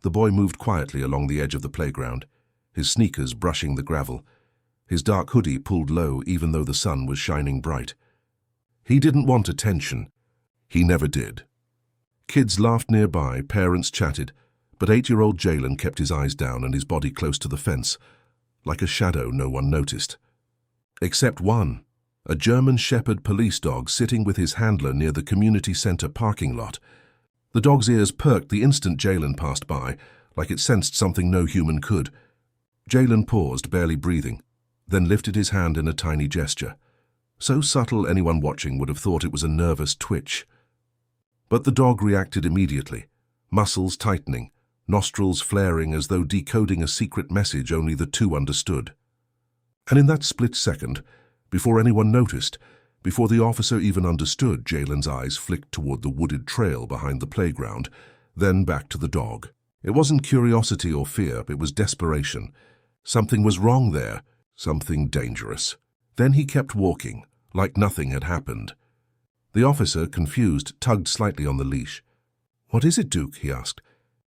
The boy moved quietly along the edge of the playground, his sneakers brushing the gravel, his dark hoodie pulled low even though the sun was shining bright. He didn't want attention. He never did. Kids laughed nearby, parents chatted, but 8-year-old Jalen kept his eyes down and his body close to the fence, like a shadow no one noticed. Except one, a German Shepherd police dog sitting with his handler near the community center parking lot. The dog's ears perked the instant Jalen passed by, like it sensed something no human could. Jalen paused, barely breathing, then lifted his hand in a tiny gesture. So subtle anyone watching would have thought it was a nervous twitch. But the dog reacted immediately, muscles tightening, nostrils flaring as though decoding a secret message only the two understood. And in that split second, before anyone noticed, before the officer even understood, Jalen's eyes flicked toward the wooded trail behind the playground, then back to the dog. It wasn't curiosity or fear, it was desperation. Something was wrong there, something dangerous. Then he kept walking, like nothing had happened. The officer, confused, tugged slightly on the leash. "What is it, Duke?" he asked.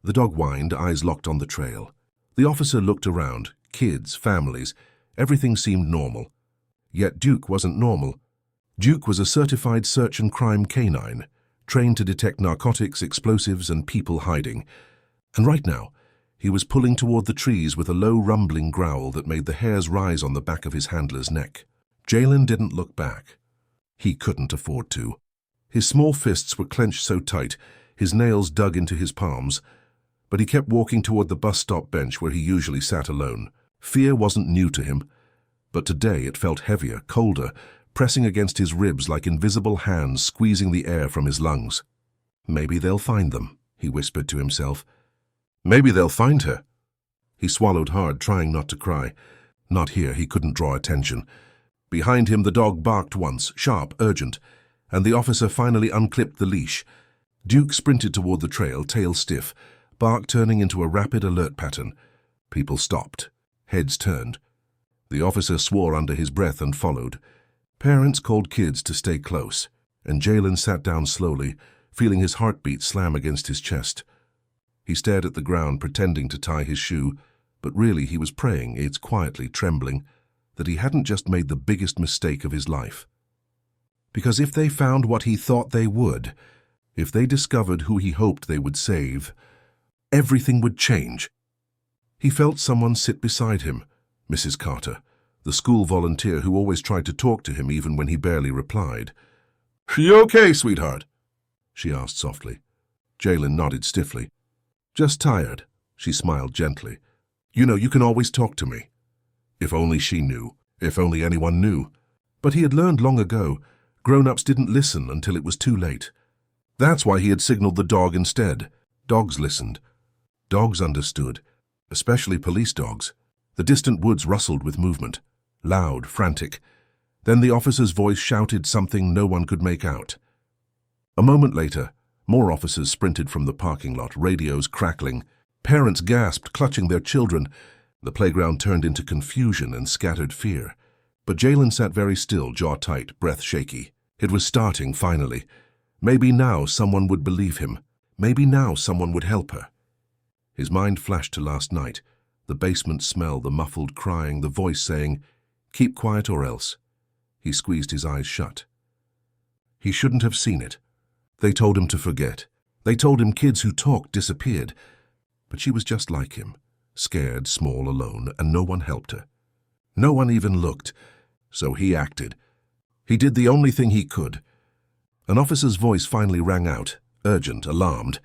The dog whined, eyes locked on the trail. The officer looked around, kids, families. Everything seemed normal. Yet Duke wasn't normal. Duke was a certified search and crime canine, trained to detect narcotics, explosives, and people hiding. And right now, he was pulling toward the trees with a low rumbling growl that made the hairs rise on the back of his handler's neck. Jalen didn't look back. He couldn't afford to. His small fists were clenched so tight, his nails dug into his palms, but he kept walking toward the bus stop bench where he usually sat alone. Fear wasn't new to him, but today it felt heavier, colder, pressing against his ribs like invisible hands squeezing the air from his lungs. "Maybe they'll find them," he whispered to himself. "Maybe they'll find her." He swallowed hard, trying not to cry. Not here, he couldn't draw attention. Behind him the dog barked once, sharp, urgent, and the officer finally unclipped the leash. Duke sprinted toward the trail, tail stiff, bark turning into a rapid alert pattern. People stopped. Heads turned. The officer swore under his breath and followed. Parents called kids to stay close, and Jalen sat down slowly, feeling his heartbeat slam against his chest. He stared at the ground, pretending to tie his shoe, but really he was praying, aids quietly, trembling, that he hadn't just made the biggest mistake of his life. Because if they found what he thought they would, if they discovered who he hoped they would save, everything would change. He felt someone sit beside him, Mrs. Carter, the school volunteer who always tried to talk to him even when he barely replied. "You okay, sweetheart?" she asked softly. Jalen nodded stiffly. "Just tired," she smiled gently. "You know, you can always talk to me." If only she knew. If only anyone knew. But he had learned long ago, grown-ups didn't listen until it was too late. That's why he had signaled the dog instead. Dogs listened. Dogs understood, especially police dogs. The distant woods rustled with movement, loud, frantic. Then the officer's voice shouted something no one could make out. A moment later, more officers sprinted from the parking lot, radios crackling. Parents gasped, clutching their children. The playground turned into confusion and scattered fear. But Jalen sat very still, jaw tight, breath shaky. It was starting, finally. Maybe now someone would believe him. Maybe now someone would help her. His mind flashed to last night. The basement smell, the muffled crying, the voice saying, "Keep quiet or else." He squeezed his eyes shut. He shouldn't have seen it. They told him to forget. They told him kids who talked disappeared. But she was just like him, scared, small, alone, and no one helped her. No one even looked. So he acted. He did the only thing he could. An officer's voice finally rang out, urgent, alarmed,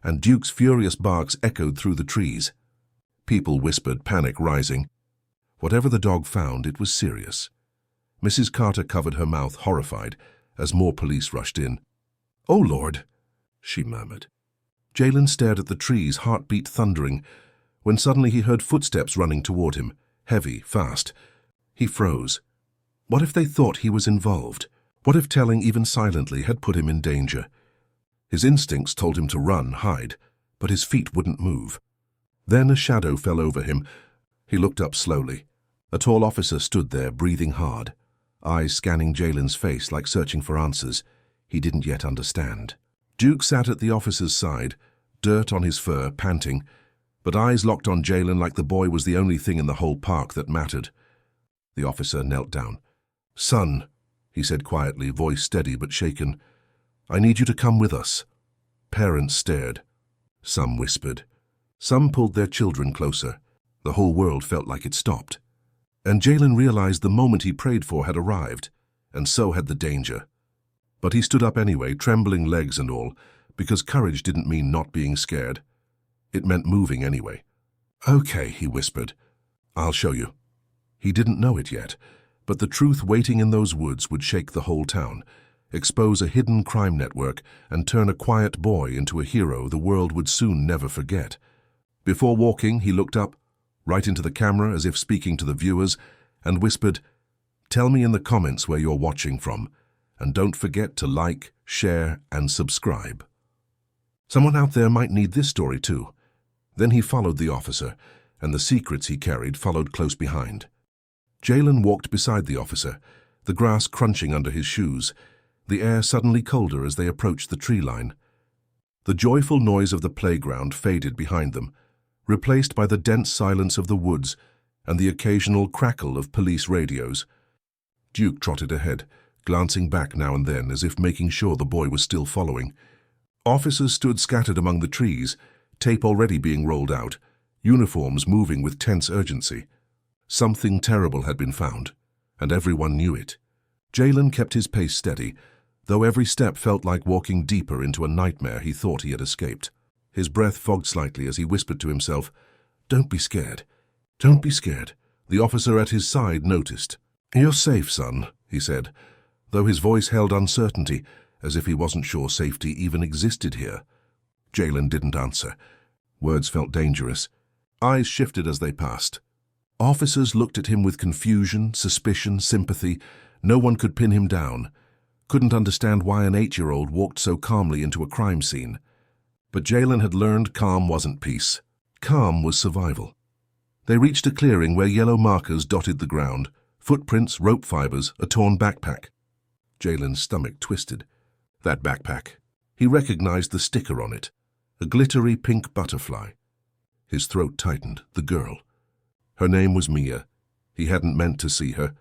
and Duke's furious barks echoed through the trees. People whispered, panic rising. Whatever the dog found, it was serious. Mrs. Carter covered her mouth, horrified, as more police rushed in. "Oh, Lord," she murmured. Jalen stared at the trees, heartbeat thundering, when suddenly he heard footsteps running toward him, heavy, fast. He froze. What if they thought he was involved? What if telling, even silently, had put him in danger? His instincts told him to run, hide, but his feet wouldn't move. Then a shadow fell over him. He looked up slowly. A tall officer stood there, breathing hard, eyes scanning Jalen's face like searching for answers he didn't yet understand. Duke sat at the officer's side, dirt on his fur, panting, but eyes locked on Jalen like the boy was the only thing in the whole park that mattered. The officer knelt down. "Son," he said quietly, voice steady but shaken, "I need you to come with us." Parents stared. Some whispered. Some pulled their children closer. The whole world felt like it stopped. And Jalen realized the moment he prayed for had arrived, and so had the danger. But he stood up anyway, trembling legs and all, because courage didn't mean not being scared. It meant moving anyway. "Okay," he whispered. "I'll show you." He didn't know it yet, but the truth waiting in those woods would shake the whole town, expose a hidden crime network, and turn a quiet boy into a hero the world would soon never forget. Before walking, he looked up, right into the camera as if speaking to the viewers, and whispered, "Tell me in the comments where you're watching from, and don't forget to like, share, and subscribe." Someone out there might need this story too. Then he followed the officer, and the secrets he carried followed close behind. Jalen walked beside the officer, the grass crunching under his shoes, the air suddenly colder as they approached the tree line. The joyful noise of the playground faded behind them, replaced by the dense silence of the woods and the occasional crackle of police radios. Duke trotted ahead, glancing back now and then as if making sure the boy was still following. Officers stood scattered among the trees, tape already being rolled out, uniforms moving with tense urgency. Something terrible had been found, and everyone knew it. Jalen kept his pace steady, though every step felt like walking deeper into a nightmare he thought he had escaped. His breath fogged slightly as he whispered to himself, "Don't be scared. Don't be scared." The officer at his side noticed. "You're safe, son," he said, though his voice held uncertainty, as if he wasn't sure safety even existed here. Jalen didn't answer. Words felt dangerous. Eyes shifted as they passed. Officers looked at him with confusion, suspicion, sympathy. No one could pin him down. Couldn't understand why an 8-year-old walked so calmly into a crime scene. But Jalen had learned calm wasn't peace. Calm was survival. They reached a clearing where yellow markers dotted the ground, footprints, rope fibers, a torn backpack. Jalen's stomach twisted. That backpack. He recognized the sticker on it, a glittery pink butterfly. His throat tightened. The girl. Her name was Mia. He hadn't meant to see her.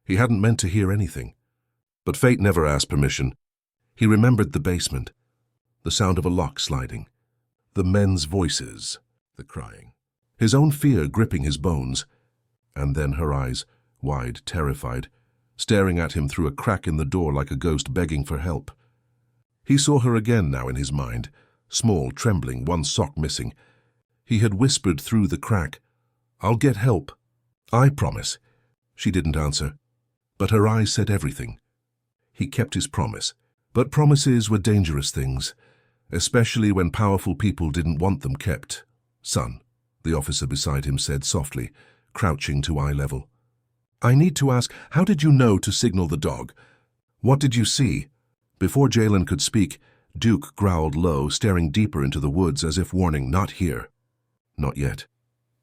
He hadn't meant to hear anything. But fate never asked permission. He remembered the basement, the sound of a lock sliding, the men's voices, the crying, his own fear gripping his bones, and then her eyes, wide, terrified, staring at him through a crack in the door like a ghost begging for help. He saw her again now in his mind, small, trembling, one sock missing. He had whispered through the crack, "I'll get help. I promise." She didn't answer, but her eyes said everything. He kept his promise, but promises were dangerous things, especially when powerful people didn't want them kept. "Son," the officer beside him said softly, crouching to eye level. "I need to ask, how did you know to signal the dog? What did you see?" Before Jalen could speak, Duke growled low, staring deeper into the woods as if warning, "Not here." "Not yet."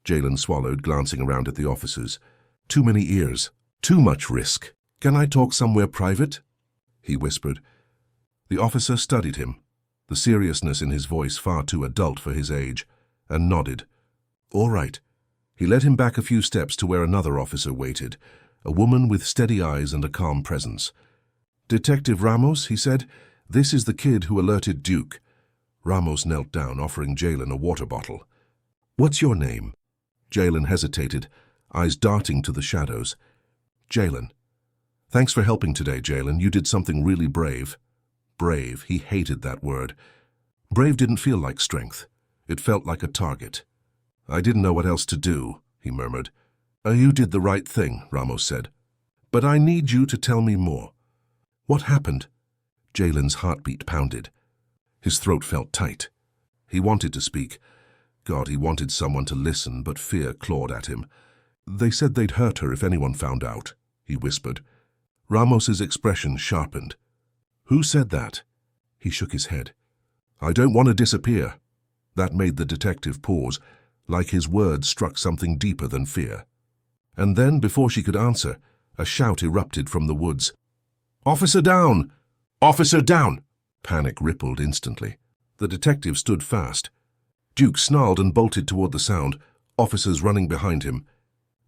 Jalen swallowed, glancing around at the officers. "Too many ears. Too much risk. Can I talk somewhere private?" he whispered. The officer studied him, the seriousness in his voice far too adult for his age, and nodded. "All right." He led him back a few steps to where another officer waited, a woman with steady eyes and a calm presence. "Detective Ramos," he said, "this is the kid who alerted Duke." Ramos knelt down, offering Jalen a water bottle. "What's your name?" Jalen hesitated, eyes darting to the shadows. "Jalen." "Thanks for helping today, Jalen. You did something really brave." Brave, he hated that word. Brave didn't feel like strength. It felt like a target. "I didn't know what else to do," he murmured. "You did the right thing," Ramos said. "But I need you to tell me more." "What happened?" Jalen's heartbeat pounded. His throat felt tight. He wanted to speak. God, he wanted someone to listen, but fear clawed at him. "They said they'd hurt her if anyone found out," he whispered. Ramos's expression sharpened. "Who said that?" He shook his head. "I don't want to disappear." That made the detective pause, like his words struck something deeper than fear. And then, before she could answer, a shout erupted from the woods. "Officer down! Officer down!" Panic rippled instantly. The detective stood fast. Duke snarled and bolted toward the sound, officers running behind him.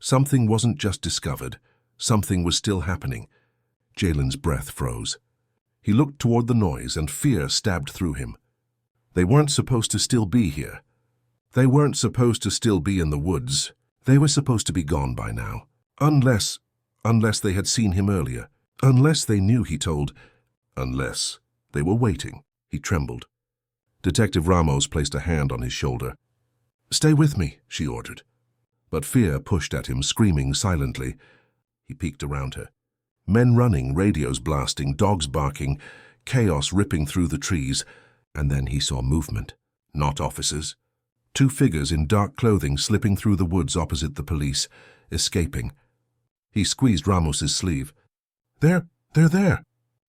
Something wasn't just discovered. Something was still happening. Jalen's breath froze. He looked toward the noise, and fear stabbed through him. They weren't supposed to still be here. They weren't supposed to still be in the woods. They were supposed to be gone by now. Unless they had seen him earlier. Unless they knew, he told. Unless they were waiting. He trembled. Detective Ramos placed a hand on his shoulder. "Stay with me," she ordered. But fear pushed at him, screaming silently. He peeked around her. Men running, radios blasting, dogs barking, chaos ripping through the trees. And then he saw movement. Not officers. 2 figures in dark clothing slipping through the woods opposite the police, escaping. He squeezed Ramos's sleeve. They're there."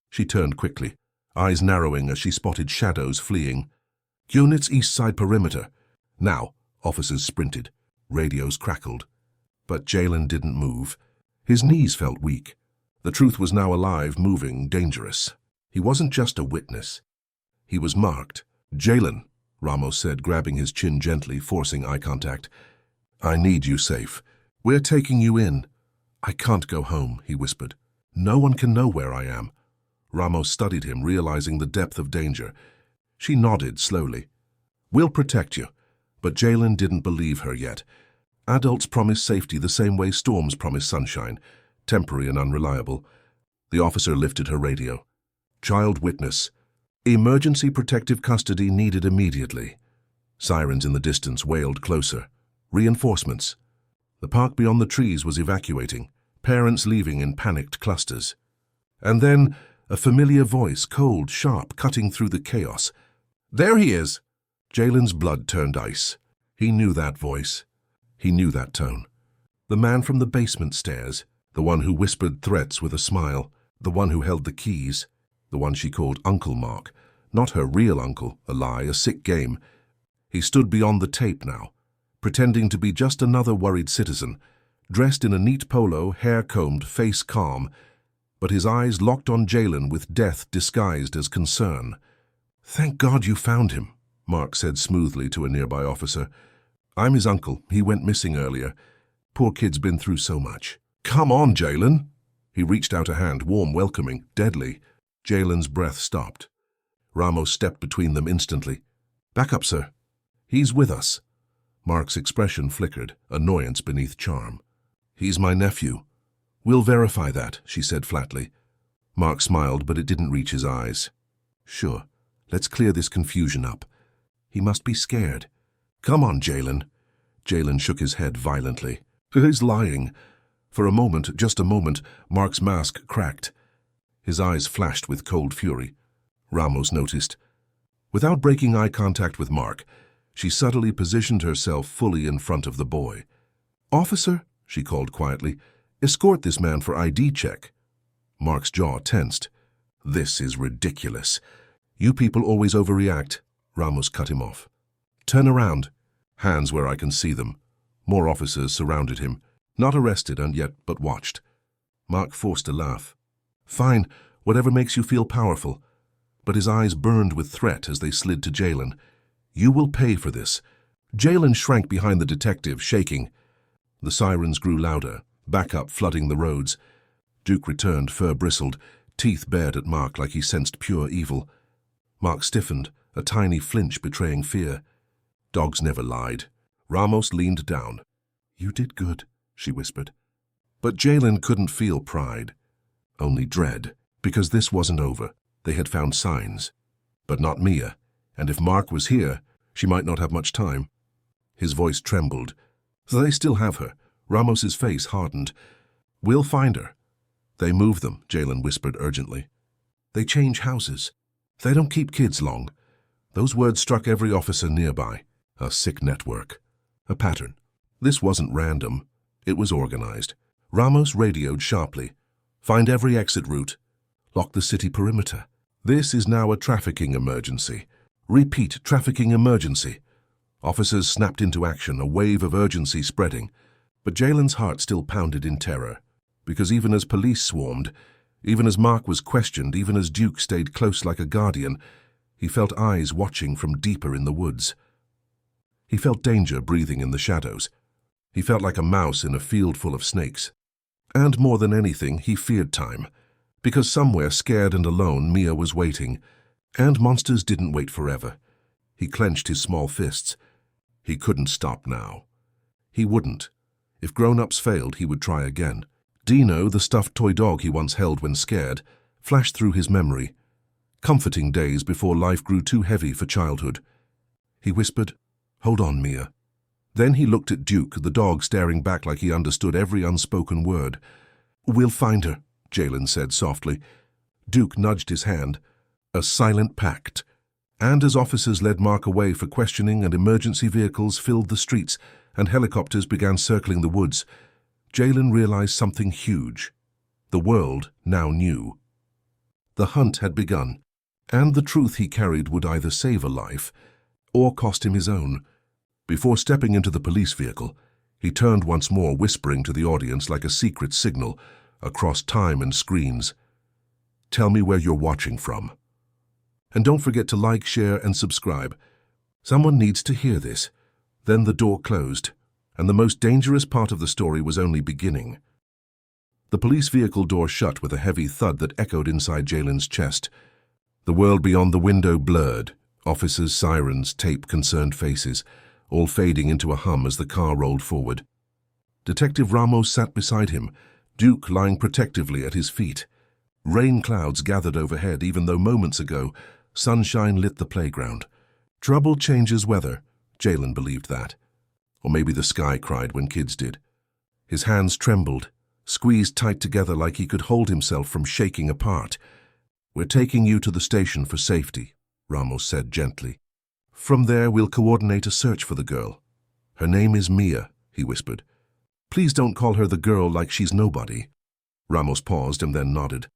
She turned quickly, eyes narrowing as she spotted shadows fleeing. "Units east side perimeter." Now, officers sprinted. Radios crackled. But Jalen didn't move. His knees felt weak. The truth was now alive, moving, dangerous. He wasn't just a witness. He was marked. "Jalen," Ramos said, grabbing his chin gently, forcing eye contact. "I need you safe. We're taking you in." "I can't go home," he whispered. "No one can know where I am." Ramos studied him, realizing the depth of danger. She nodded slowly. "We'll protect you." But Jalen didn't believe her yet. Adults promise safety the same way storms promise sunshine, temporary and unreliable. The officer lifted her radio. "Child witness. Emergency protective custody needed immediately." Sirens in the distance wailed closer. Reinforcements. The park beyond the trees was evacuating, parents leaving in panicked clusters. And then a familiar voice, cold, sharp, cutting through the chaos. "There he is!" Jalen's blood turned ice. He knew that voice. He knew that tone. The man from the basement stairs, the one who whispered threats with a smile, the one who held the keys, the one she called Uncle Mark. Not her real uncle, a lie, a sick game. He stood beyond the tape now, pretending to be just another worried citizen, dressed in a neat polo, hair combed, face calm, but his eyes locked on Jalen with death disguised as concern. "Thank God you found him," Mark said smoothly to a nearby officer. "I'm his uncle. He went missing earlier. Poor kid's been through so much." "Come on, Jalen." He reached out a hand, warm, welcoming, deadly. Jalen's breath stopped. Ramos stepped between them instantly. "Back up, sir." "He's with us." Mark's expression flickered, annoyance beneath charm. "He's my nephew." "We'll verify that," she said flatly. Mark smiled, but it didn't reach his eyes. "Sure. Let's clear this confusion up. He must be scared." "Come on, Jalen." Jalen shook his head violently. "He's lying." For a moment, just a moment, Mark's mask cracked. His eyes flashed with cold fury. Ramos noticed. Without breaking eye contact with Mark, she subtly positioned herself fully in front of the boy. "Officer," she called quietly, "escort this man for ID check." Mark's jaw tensed. "This is ridiculous. You people always overreact." Ramos cut him off. "Turn around." Hands where I can see them. More officers surrounded him, not arrested and yet but watched. Mark forced a laugh. "Fine, whatever makes you feel powerful." But his eyes burned with threat as they slid to Jalen. "You will pay for this." Jalen shrank behind the detective, shaking. The sirens grew louder, backup flooding the roads. Duke returned, fur bristled, teeth bared at Mark like he sensed pure evil. Mark stiffened, a tiny flinch betraying fear. Dogs never lied. Ramos leaned down. "You did good," she whispered. But Jalen couldn't feel pride, only dread, because this wasn't over. They had found signs. But not Mia, and if Mark was here, she might not have much time. His voice trembled. "They still have her." Ramos's face hardened. "We'll find her." "They move them," Jalen whispered urgently. "They change houses. They don't keep kids long." Those words struck every officer nearby. A sick network. A pattern. This wasn't random. It was organized. Ramos radioed sharply. "Find every exit route. Lock the city perimeter. This is now a trafficking emergency. Repeat, trafficking emergency." Officers snapped into action, a wave of urgency spreading. But Jalen's heart still pounded in terror, because even as police swarmed, even as Mark was questioned, even as Duke stayed close like a guardian, he felt eyes watching from deeper in the woods. He felt danger breathing in the shadows. He felt like a mouse in a field full of snakes. And more than anything, he feared time. Because somewhere, scared and alone, Mia was waiting. And monsters didn't wait forever. He clenched his small fists. He couldn't stop now. He wouldn't. If grown-ups failed, he would try again. Dino, the stuffed toy dog he once held when scared, flashed through his memory. Comforting days before life grew too heavy for childhood. He whispered, "Hold on, Mia." Then he looked at Duke, the dog staring back like he understood every unspoken word. "We'll find her," Jalen said softly. Duke nudged his hand. A silent pact. And as officers led Mark away for questioning and emergency vehicles filled the streets and helicopters began circling the woods, Jalen realized something huge. The world now knew. The hunt had begun, and the truth he carried would either save a life or cost him his own. Before stepping into the police vehicle, he turned once more, whispering to the audience like a secret signal across time and screens. "Tell me where you're watching from. And don't forget to like, share, and subscribe. Someone needs to hear this." Then the door closed, and the most dangerous part of the story was only beginning. The police vehicle door shut with a heavy thud that echoed inside Jalen's chest. The world beyond the window blurred. Officers, sirens, tape, concerned faces, all fading into a hum as the car rolled forward. Detective Ramos sat beside him, Duke lying protectively at his feet. Rain clouds gathered overhead, even though moments ago, sunshine lit the playground. Trouble changes weather, Jalen believed that. Or maybe the sky cried when kids did. His hands trembled, squeezed tight together like he could hold himself from shaking apart. "We're taking you to the station for safety," Ramos said gently. "From there, we'll coordinate a search for the girl. Her name is Mia," he whispered. "Please don't call her the girl like she's nobody." Ramos paused and then nodded.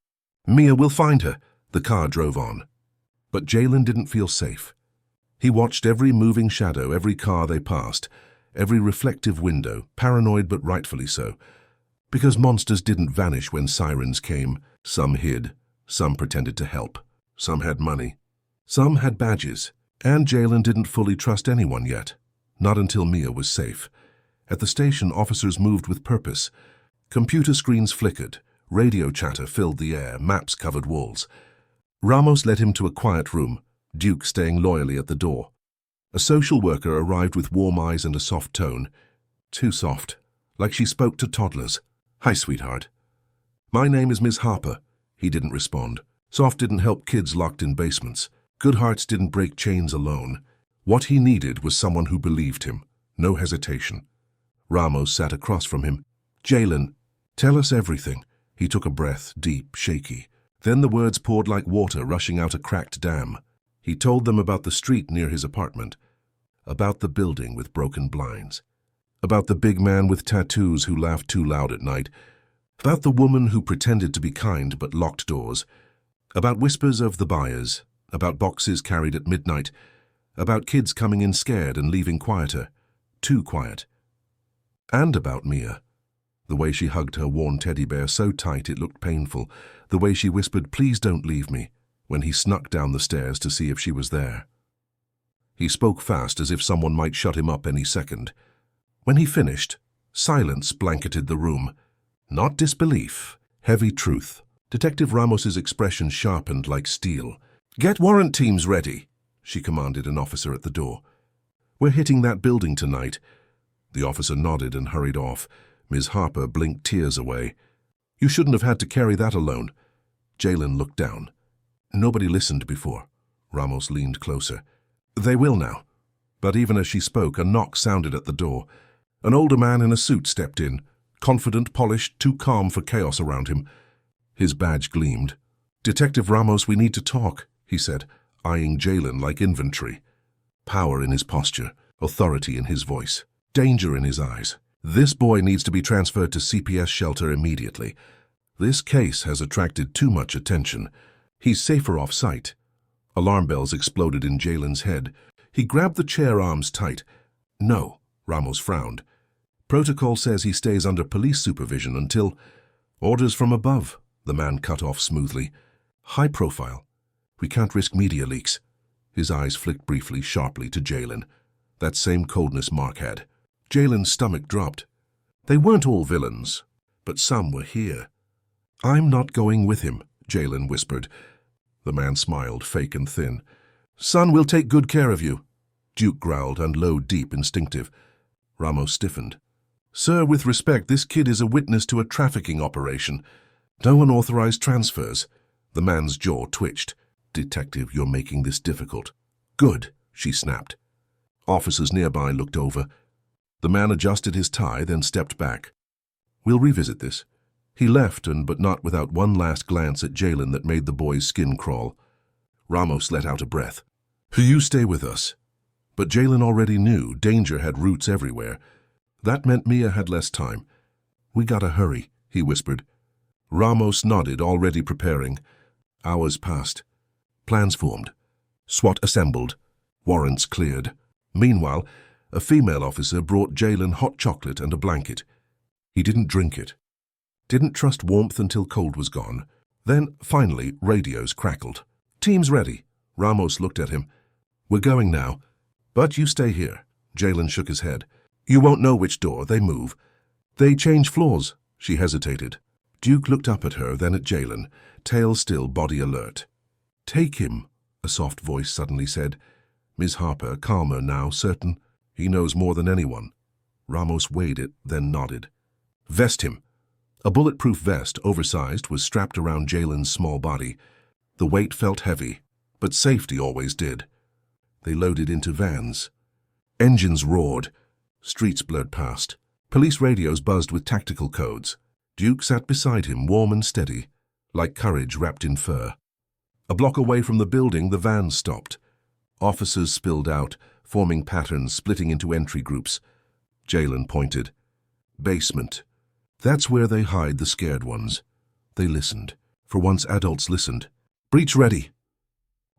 "Mia, we'll find her." The car drove on. But Jalen didn't feel safe. He watched every moving shadow, every car they passed, every reflective window, paranoid but rightfully so. Because monsters didn't vanish when sirens came. Some hid, some pretended to help, some had money, some had badges. And Jalen didn't fully trust anyone yet. Not until Mia was safe. At the station, officers moved with purpose. Computer screens flickered. Radio chatter filled the air. Maps covered walls. Ramos led him to a quiet room, Duke staying loyally at the door. A social worker arrived with warm eyes and a soft tone. Too soft, like she spoke to toddlers. "Hi, sweetheart." "My name is Ms. Harper." He didn't respond. Soft didn't help kids locked in basements. Good hearts didn't break chains alone. What he needed was someone who believed him. No hesitation. Ramos sat across from him. "Jalen, tell us everything." He took a breath, deep, shaky. Then the words poured like water rushing out a cracked dam. He told them about the street near his apartment, about the building with broken blinds, about the big man with tattoos who laughed too loud at night, about the woman who pretended to be kind but locked doors, about whispers of the buyers, about boxes carried at midnight, about kids coming in scared and leaving quieter, too quiet. And about Mia. The way she hugged her worn teddy bear so tight it looked painful, the way she whispered, "Please don't leave me," when he snuck down the stairs to see if she was there. He spoke fast as if someone might shut him up any second. When he finished, silence blanketed the room. Not disbelief, heavy truth. Detective Ramos's expression sharpened like steel. "Get warrant teams ready," she commanded an officer at the door. "We're hitting that building tonight." The officer nodded and hurried off. Ms. Harper blinked tears away. "You shouldn't have had to carry that alone." Jalen looked down. "Nobody listened before." Ramos leaned closer. "They will now." But even as she spoke, a knock sounded at the door. An older man in a suit stepped in, confident, polished, too calm for chaos around him. His badge gleamed. "Detective Ramos, we need to talk," he said, eyeing Jalen like inventory. Power in his posture, authority in his voice, danger in his eyes. "This boy needs to be transferred to CPS shelter immediately. This case has attracted too much attention. He's safer off site." Alarm bells exploded in Jalen's head. He grabbed the chair arms tight. "No," Ramos frowned. "Protocol says he stays under police supervision until—" "Orders from above," the man cut off smoothly. "High profile. We can't risk media leaks." His eyes flicked briefly, sharply to Jalen. That same coldness Mark had. Jalen's stomach dropped. They weren't all villains, but some were here. "I'm not going with him," Jalen whispered. The man smiled, fake and thin. "Son, we'll take good care of you." Duke growled, and low, deep, instinctive. Ramos stiffened. "Sir, with respect, this kid is a witness to a trafficking operation. No unauthorized transfers." The man's jaw twitched. "Detective, you're making this difficult." "Good," she snapped. Officers nearby looked over. The man adjusted his tie, then stepped back. "We'll revisit this." He left, but not without one last glance at Jalen that made the boy's skin crawl. Ramos let out a breath. "You stay with us." But Jalen already knew danger had roots everywhere. That meant Mia had less time. "We gotta hurry," he whispered. Ramos nodded, already preparing. Hours passed. Plans formed. SWAT assembled. Warrants cleared. Meanwhile, a female officer brought Jalen hot chocolate and a blanket. He didn't drink it. Didn't trust warmth until cold was gone. Then, finally, radios crackled. "Team's ready." Ramos looked at him. "We're going now. But you stay here." Jalen shook his head. "You won't know which door. They move. They change floors." She hesitated. Duke looked up at her, then at Jalen, tail still, body alert. "Take him," a soft voice suddenly said. Ms. Harper, calmer now, certain. "He knows more than anyone." Ramos weighed it, then nodded. "Vest him." A bulletproof vest, oversized, was strapped around Jalen's small body. The weight felt heavy, but safety always did. They loaded into vans. Engines roared. Streets blurred past. Police radios buzzed with tactical codes. Duke sat beside him, warm and steady, like courage wrapped in fur. A block away from the building, the vans stopped. Officers spilled out, forming patterns, splitting into entry groups. Jalen pointed. "Basement. That's where they hide the scared ones." They listened. For once adults listened. "Breach ready."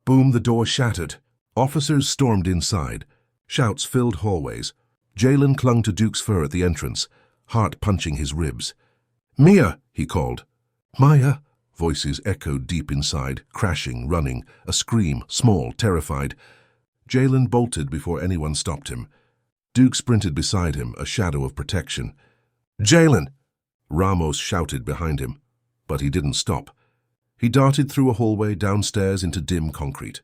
Boom, the door shattered. Officers stormed inside. Shouts filled hallways. Jalen clung to Duke's fur at the entrance, heart punching his ribs. "Mia!" he called. "Maya!" Voices echoed deep inside, crashing, running, a scream, small, terrified. Jalen bolted before anyone stopped him. Duke sprinted beside him, a shadow of protection. "Jalen!" Ramos shouted behind him, but he didn't stop. He darted through a hallway, downstairs into dim concrete.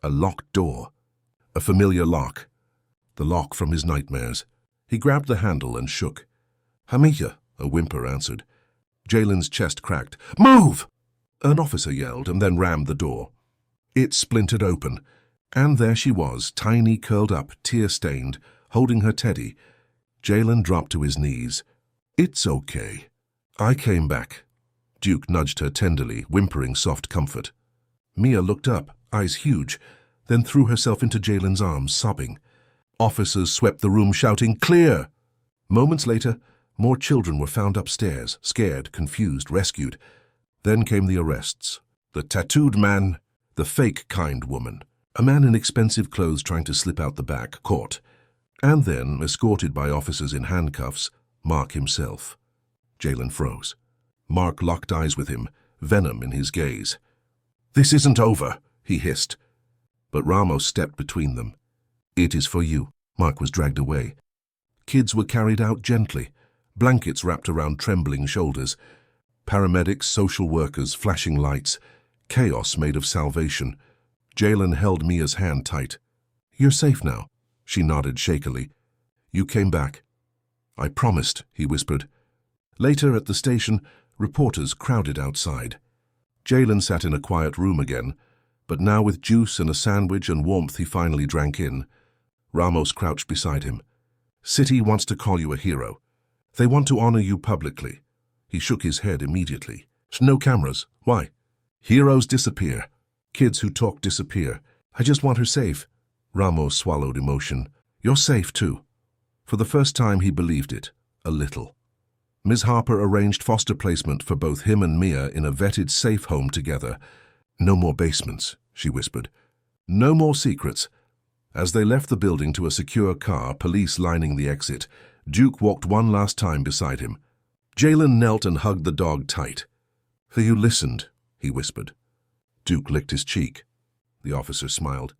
A locked door. A familiar lock. The lock from his nightmares. He grabbed the handle and shook. "Hamia," a whimper answered. Jalen's chest cracked. "Move!" An officer yelled and then rammed the door. It splintered open, and there she was, tiny, curled up, tear-stained, holding her teddy. Jalen dropped to his knees. "It's okay. I came back." Duke nudged her tenderly, whimpering soft comfort. Mia looked up, eyes huge, then threw herself into Jalen's arms, sobbing. Officers swept the room, shouting, "Clear!" Moments later, more children were found upstairs, scared, confused, rescued. Then came the arrests. The tattooed man, the fake kind woman, a man in expensive clothes trying to slip out the back, caught. And then, escorted by officers in handcuffs, Mark himself. Jalen froze. Mark locked eyes with him, venom in his gaze. "This isn't over," he hissed. But Ramos stepped between them. "It is for you." Mark was dragged away. Kids were carried out gently, blankets wrapped around trembling shoulders. Paramedics, social workers, flashing lights. Chaos made of salvation. Jalen held Mia's hand tight. "You're safe now." She nodded shakily. "You came back." "I promised," he whispered. Later at the station, reporters crowded outside. Jalen sat in a quiet room again, but now with juice and a sandwich and warmth he finally drank in. Ramos crouched beside him. "City wants to call you a hero. They want to honor you publicly." He shook his head immediately. "No cameras. Why?" "Heroes disappear. Kids who talk disappear. I just want her safe." Ramos swallowed emotion. "You're safe, too." For the first time he believed it, a little. Ms. Harper arranged foster placement for both him and Mia in a vetted safe home together. "No more basements," she whispered. "No more secrets." As they left the building to a secure car, police lining the exit, Duke walked one last time beside him. Jalen knelt and hugged the dog tight. "For you listened," he whispered. Duke licked his cheek. The officer smiled.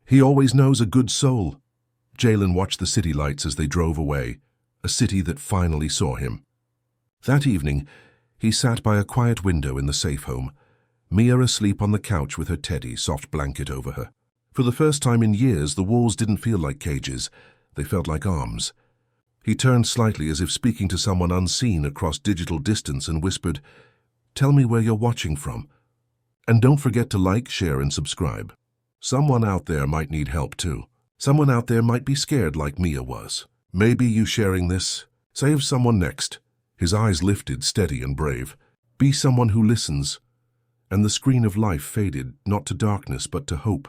"He always knows a good soul." Jalen watched the city lights as they drove away, a city that finally saw him. That evening, he sat by a quiet window in the safe home, Mia asleep on the couch with her teddy, soft blanket over her. For the first time in years, the walls didn't feel like cages, they felt like arms. He turned slightly as if speaking to someone unseen across digital distance and whispered, "Tell me where you're watching from. And don't forget to like, share, and subscribe. Someone out there might need help too. Someone out there might be scared like Mia was. Maybe you sharing this saves someone next." His eyes lifted, steady and brave. "Be someone who listens." And the screen of life faded, not to darkness but to hope.